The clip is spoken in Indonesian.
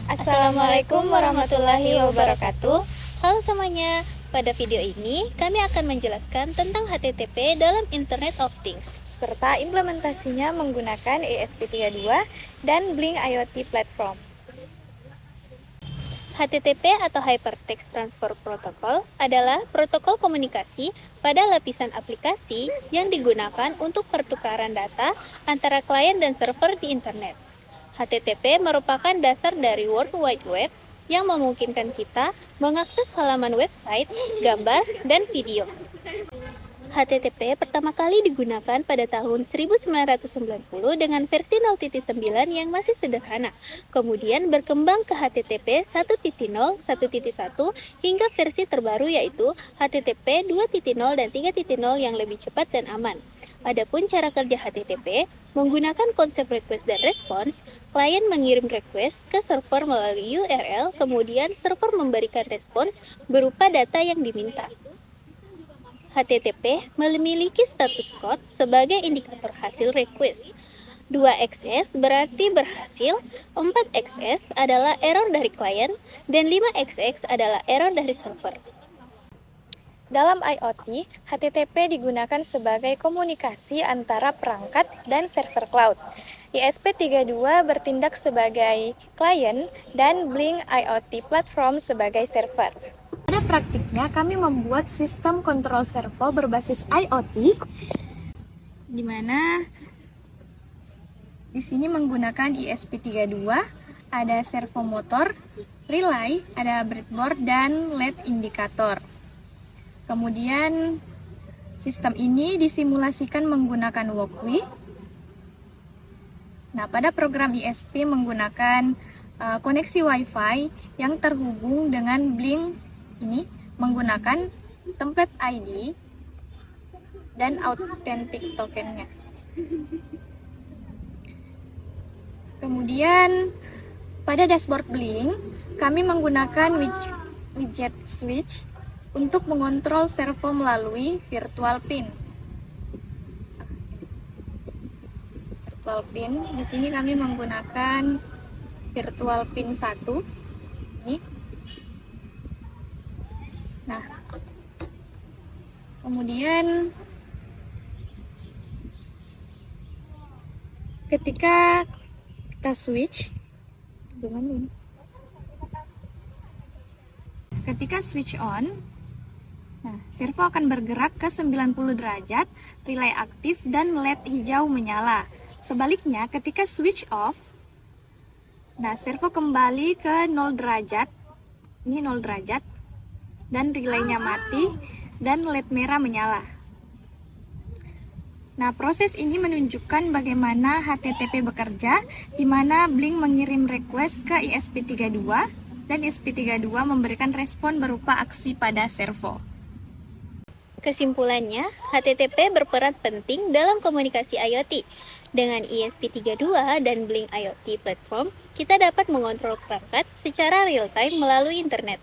Assalamualaikum warahmatullahi wabarakatuh. Halo semuanya, pada video ini kami akan menjelaskan tentang HTTP dalam Internet of Things serta implementasinya menggunakan ESP32 dan Blink IoT Platform. HTTP atau Hypertext Transfer Protocol adalah protokol komunikasi pada lapisan aplikasi yang digunakan untuk pertukaran data antara klien dan server di internet. HTTP merupakan dasar dari World Wide Web yang memungkinkan kita mengakses halaman website, gambar, dan video. HTTP pertama kali digunakan pada tahun 1990 dengan versi 0.9 yang masih sederhana. Kemudian berkembang ke HTTP 1.0, 1.1 hingga versi terbaru yaitu HTTP 2.0 dan 3.0 yang lebih cepat dan aman. Adapun cara kerja HTTP menggunakan konsep request dan response, klien mengirim request ke server melalui URL, kemudian server memberikan respons berupa data yang diminta. HTTP memiliki status code sebagai indikator hasil request. 2XS berarti berhasil, 4XS adalah error dari klien, dan 5XX adalah error dari server. Dalam IoT, HTTP digunakan sebagai komunikasi antara perangkat dan server cloud. ESP32 bertindak sebagai klien dan Blink IoT Platform sebagai server. Pada praktiknya, kami membuat sistem kontrol servo berbasis IoT, di mana di sini menggunakan ESP32, ada servo motor, relay, ada breadboard, dan LED indikator. Kemudian sistem ini disimulasikan menggunakan walkway. Nah, pada program ISP menggunakan koneksi Wi-Fi yang terhubung dengan Blink ini menggunakan template ID dan authentic tokennya. Kemudian pada dashboard Blink kami menggunakan widget switch untuk mengontrol servo melalui virtual pin. Virtual pin, di sini kami menggunakan virtual pin 1. Ini. Nah, kemudian ketika kita switch, ketika switch on, nah, servo akan bergerak ke 90 derajat, relay aktif, dan LED hijau menyala. Sebaliknya, ketika switch off, nah, servo kembali ke 0 derajat, ini 0 derajat, dan relaynya mati, dan LED merah menyala. Nah, proses ini menunjukkan bagaimana HTTP bekerja, di mana Blink mengirim request ke ESP32, dan ESP32 memberikan respon berupa aksi pada servo. Kesimpulannya, HTTP berperan penting dalam komunikasi IoT. Dengan ESP32 dan Blink IoT Platform, kita dapat mengontrol perangkat secara real-time melalui internet.